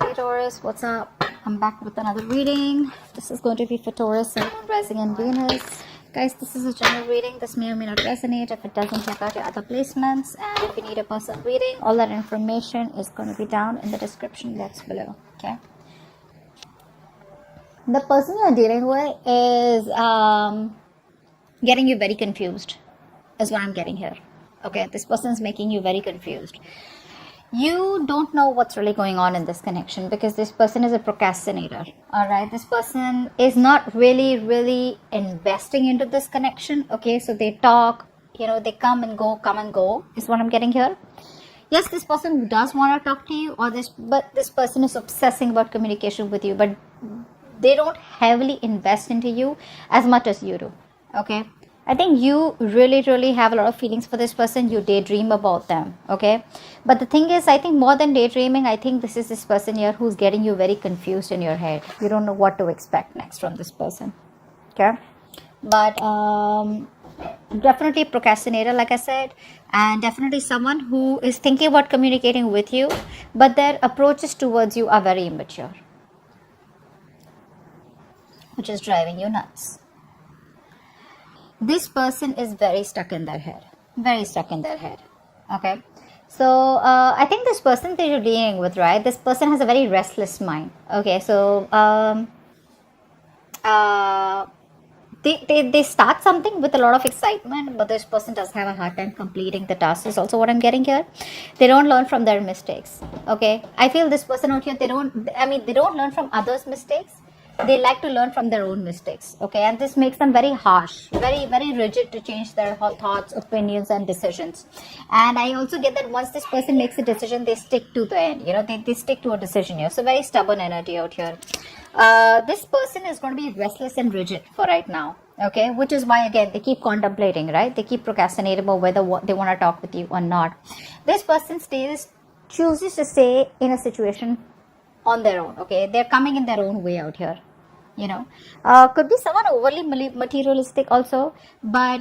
Hey Taurus, what's up? I'm back with another reading. This is going to be for Taurus, Sun, Rising and Venus. Guys, this is a general reading. This may or may not resonate. If it doesn't, check out your other placements. And if you need a personal reading, all that information is going to be down in the description box below. Okay. The person you're dealing with is getting you very confused, is what I'm getting here. Okay, this person is making you very confused. You don't know what's really going on in this connection because this person is a procrastinator. All right, this person is not really investing into this connection. Okay, so they talk, they come and go is what I'm getting here. Yes, this person does want to talk to you, but this person is obsessing about communication with you, but they don't heavily invest into you as much as you do. Okay, I think you really have a lot of feelings for this person. You daydream about them. Okay, but the thing is, I think more than daydreaming, I think this person here who's getting you very confused in your head. You don't know what to expect next from this person. Okay, but definitely procrastinator, like I said, and definitely someone who is thinking about communicating with you, but their approaches towards you are very immature, which is driving you nuts. This person is very stuck in their head. Okay, so I think this person that you're dealing with, right, this person has a very restless mind. Okay, so they start something with a lot of excitement, but this person does have a hard time completing the task is also what I'm getting here. They don't learn from their mistakes. Okay, I feel this person out here, they don't learn from others' mistakes. They like to learn from their own mistakes. Okay, and this makes them very harsh, very rigid to change their thoughts, opinions and decisions. And I also get that once this person makes a decision, they stick to the end. They stick to a decision here. So very stubborn energy out here. This person is going to be restless and rigid for right now. Okay, which is why again they keep contemplating, right? They keep procrastinating about whether they want to talk with you or not. This person chooses to stay in a situation on their own. Okay, they're coming in their own way out here. Could be someone overly materialistic also, but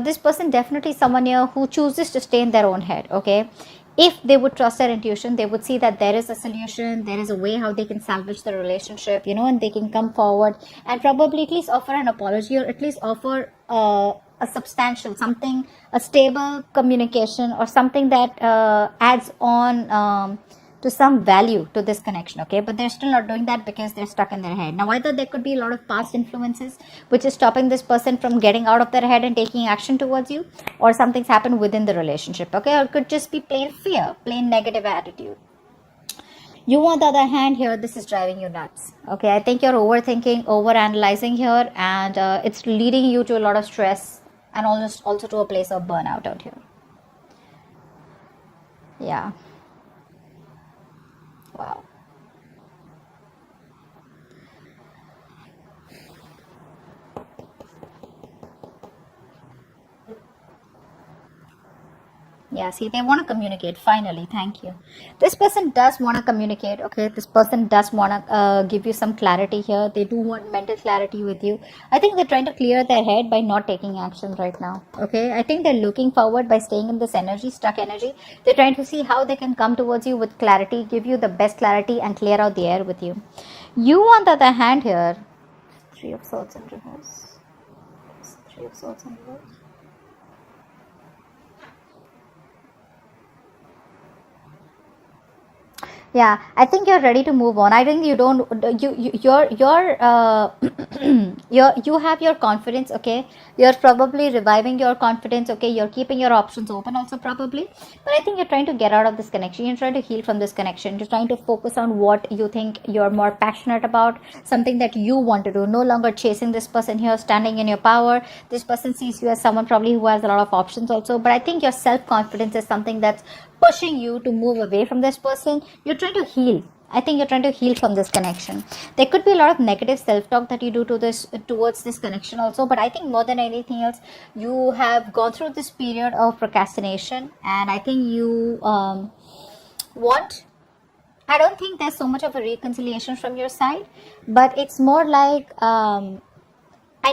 this person definitely someone here who chooses to stay in their own head. Okay, if they would trust their intuition, they would see that there is a solution, there is a way how they can salvage the relationship, and they can come forward and probably at least offer an apology, or at least offer a substantial something, a stable communication, or something that adds on to some value to this connection. Okay, but they're still not doing that because they're stuck in their head. Now, either there could be a lot of past influences which is stopping this person from getting out of their head and taking action towards you, or something's happened within the relationship. Okay, or it could just be plain fear, plain negative attitude. You, on the other hand, here, this is driving you nuts. Okay, I think you're overthinking, overanalyzing here, and it's leading you to a lot of stress and also to a place of burnout out here. Yeah. Wow. Yeah, see, they want to communicate. Finally, thank you. This person does want to communicate. Okay, this person does want to give you some clarity here. They do want mental clarity with you. I think they're trying to clear their head by not taking action right now. Okay, I think they're looking forward by staying in this energy, stuck energy. They're trying to see how they can come towards you with clarity, give you the best clarity, and clear out the air with you. You, on the other hand, here, Three of Swords in reverse. Three of Swords in reverse. Yeah, I think you're ready to move on. I think you don't. You have your confidence. Okay, you're probably reviving your confidence. Okay, you're keeping your options open also probably. But I think you're trying to get out of this connection. You're trying to heal from this connection. You're trying to focus on what you think you're more passionate about, something that you want to do. No longer chasing this person here, standing in your power. This person sees you as someone probably who has a lot of options also. But I think your self-confidence is something that's pushing you to move away from this person. You're trying to heal. I think you're trying to heal from this connection. There could be a lot of negative self-talk that you do towards this connection also, but I think more than anything else, you have gone through this period of procrastination, and I think you I don't think there's so much of a reconciliation from your side, but it's more like I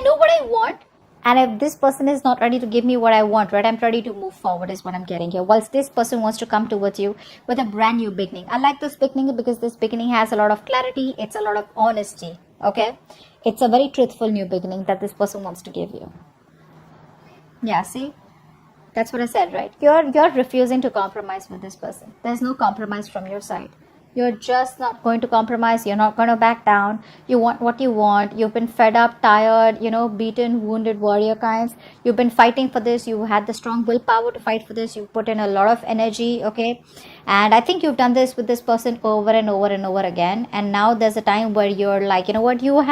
know what I want, And if this person is not ready to give me what I want, right, I'm ready to move forward is what I'm getting here. Whilst this person wants to come towards you with a brand new beginning. I like this beginning because this beginning has a lot of clarity. It's a lot of honesty. Okay. It's a very truthful new beginning that this person wants to give you. Yeah, see? That's what I said, right? You're refusing to compromise with this person. There's no compromise from your side. You're just not going to compromise. You're not going to back down. You want what you want. You've been fed up, tired, beaten, wounded warrior kinds. You've been fighting for this. You had the strong willpower to fight for this. You put in a lot of energy, okay? And I think you've done this with this person over and over and over again. And now there's a time where you're like, you know what? You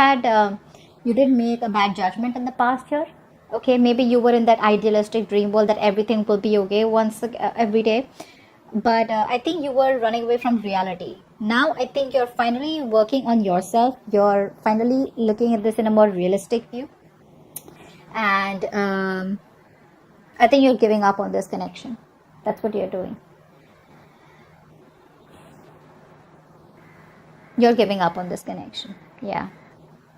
did make a bad judgment in the past here. Okay, maybe you were in that idealistic dream world that everything will be okay every day. But I think you were running away from reality. Now I think you're finally working on yourself. You're finally looking at this in a more realistic view. And I think you're giving up on this connection. That's what you're doing. You're giving up on this connection. Yeah.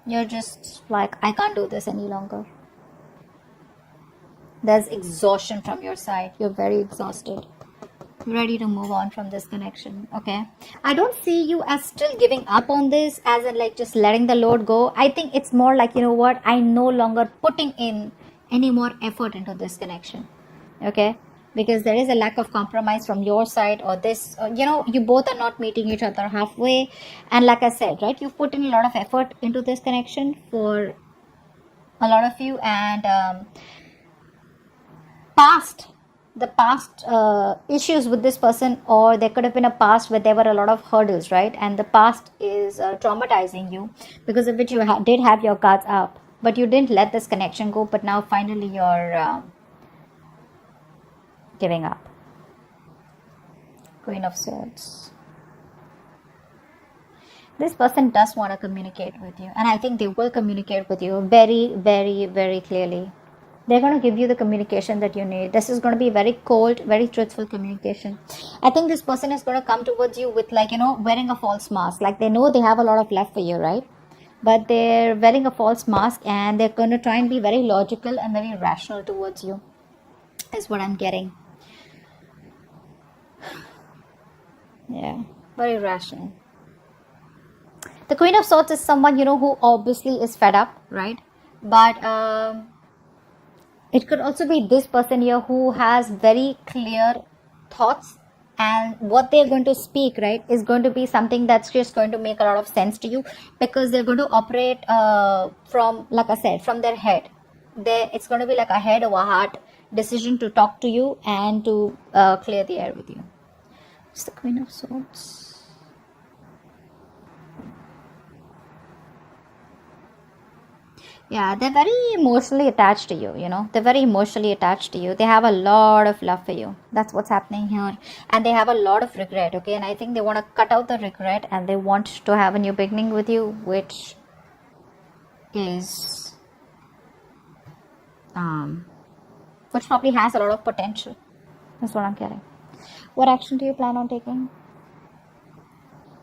You're just like, I can't do this any longer. There's exhaustion from your side. You're very exhausted. Ready to move on from this connection. Okay, I don't see you as still giving up on this, as in like just letting the load go. I think it's more like, you know what, I'm no longer putting in any more effort into this connection. Okay, because there is a lack of compromise from your side, or this you both are not meeting each other halfway. And like I said, right, you've put in a lot of effort into this connection for a lot of you. And the past issues with this person, or there could have been a past where there were a lot of hurdles, right? And the past is traumatizing you, because of which you did have your guards up, but you didn't let this connection go. But now finally you're giving up. Queen of Swords. This person does want to communicate with you, and I think they will communicate with you very, very, very clearly. They're going to give you the communication that you need. This is going to be very cold, very truthful communication. I think this person is going to come towards you with wearing a false mask. Like they know they have a lot of love for you, right? But they're wearing a false mask, and they're going to try and be very logical and very rational towards you, is what I'm getting. Yeah, very rational. The Queen of Swords is someone, who obviously is fed up, right? But it could also be this person here who has very clear thoughts, and what they're going to speak, right, is going to be something that's just going to make a lot of sense to you, because they're going to operate from, like I said, from their head. It's going to be like a head or a heart decision to talk to you and to clear the air with you. It's the Queen of Swords. Yeah, they're very emotionally attached to you, They're very emotionally attached to you. They have a lot of love for you. That's what's happening here. And they have a lot of regret, okay? And I think they want to cut out the regret, and they want to have a new beginning with you, which is... which probably has a lot of potential. That's what I'm getting. What action do you plan on taking?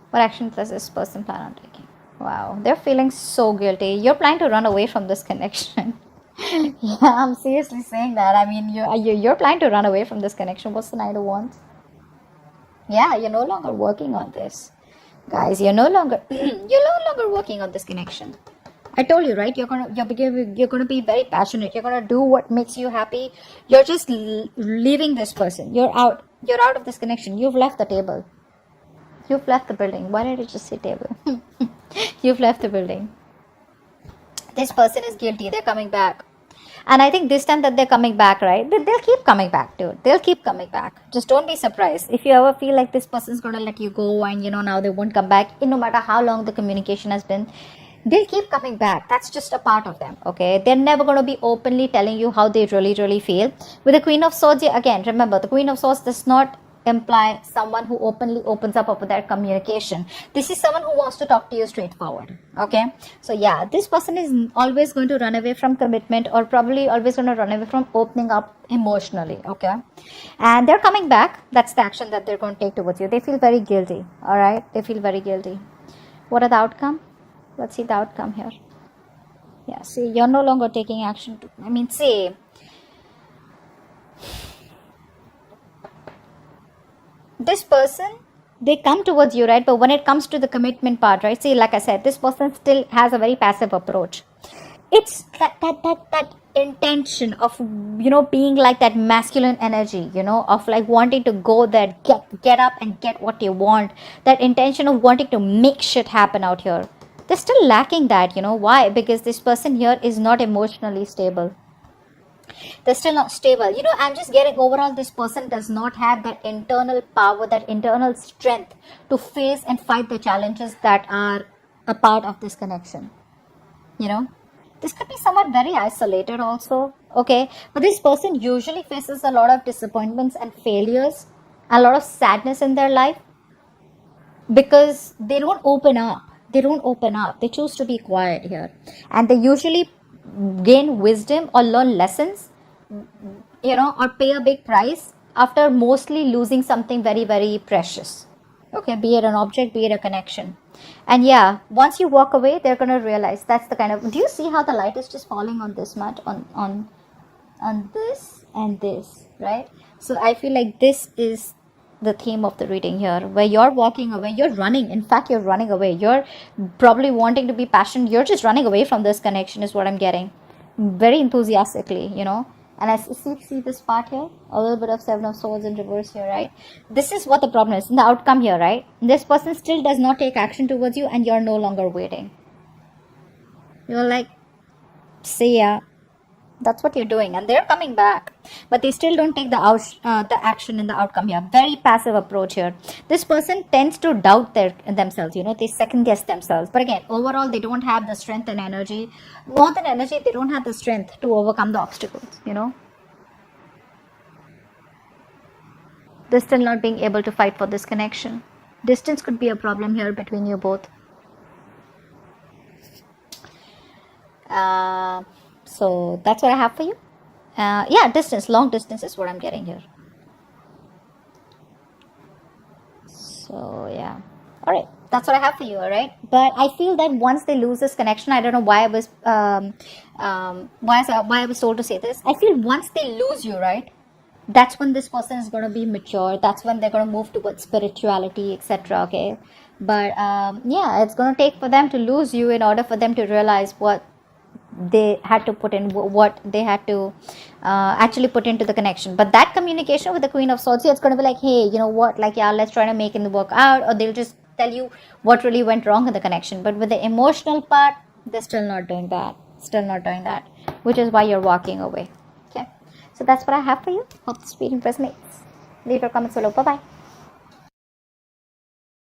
What action does this person plan on taking? Wow, they're feeling so guilty. You're planning to run away from this connection. Yeah, I'm seriously saying that. I mean, you're planning to run away from this connection. What's the Knight of Wands? Yeah, you're no longer working on this. Guys, you're no longer working on this connection. I told you, right? You're gonna be very passionate. You're gonna do what makes you happy. You're just leaving this person. You're out of this connection. You've left the table. You've left the building. Why did I just say table? You've left the building. This person is guilty. They're coming back. And I think this time that they're coming back, right? They'll keep coming back, dude. They'll keep coming back. Just don't be surprised. If you ever feel like this person's going to let you go and, now they won't come back, no matter how long the communication has been, they'll keep coming back. That's just a part of them, okay? They're never going to be openly telling you how they really, really feel. With the Queen of Swords, again, remember, the Queen of Swords does not imply someone who openly opens up about their communication. This is someone who wants to talk to you straightforward, okay? So yeah, this person is always going to run away from commitment, or probably always going to run away from opening up emotionally, okay? And they're coming back. That's the action that they're going to take towards you. They feel very guilty, all right? They feel very guilty. What are the outcome? Let's see the outcome here. Yeah, see, you're no longer taking action to, I mean, see, this person, they come towards you, right? But when it comes to the commitment part, right? See, like I said, this person still has a very passive approach. It's that intention of, you know, being like that masculine energy, you know, of like wanting to go there, get up and get what you want. That intention of wanting to make shit happen out here. They're still lacking that, you know. Why? Because this person here is not emotionally stable. They're still not stable, you know. I'm just getting overall, this person does not have that internal power, that internal strength to face and fight the challenges that are a part of this connection, you know. This could be somewhat very isolated also, okay? But this person usually faces a lot of disappointments and failures, a lot of sadness in their life, because they don't open up. They don't open up. They choose to be quiet here. And they usually gain wisdom or learn lessons, you know, or pay a big price after mostly losing something very, very precious. Okay, be it an object, be it a connection. And yeah, once you walk away, they're gonna realize that's the kind of, do you see how the light is just falling on this much, on this and this, right? So I feel like this is the theme of the reading here, where you're walking away, you're running, in fact you're running away, you're probably wanting to be passionate, you're just running away from this connection is what I'm getting, very enthusiastically, you know. And I see this part here, a little bit of Seven of Swords in reverse here, right? This is what the problem is, in the outcome here, right? This person still does not take action towards you, and you're no longer waiting. You're like, see ya. That's what you're doing, and they're coming back, but they still don't take the action in the outcome here. Very passive approach here. This person tends to doubt themselves, you know. They second guess themselves, but again, overall, they don't have the strength and energy. More than energy, they don't have the strength to overcome the obstacles, you know. They're still not being able to fight for this connection. Distance could be a problem here between you both. So that's what I have for you. Yeah, distance, long distance is what I'm getting here. So yeah, all right, that's what I have for you. All right, but I feel that once they lose this connection, I don't know why I was why I was told to say this. I feel once they lose you, right, that's when this person is going to be mature. That's when they're going to move towards spirituality, etc. Okay, but yeah, it's going to take for them to lose you in order for them to realize what they had to put in, what they had to actually put into the connection. But that communication with the Queen of Swords, it's going to be like, hey, you know what, like, yeah, let's try to make it work out, or they'll just tell you what really went wrong in the connection. But with the emotional part, they're still not doing that, which is why you're walking away. Okay, so that's what I have for you. Hope this reading resonates. Leave your comments below. Bye bye.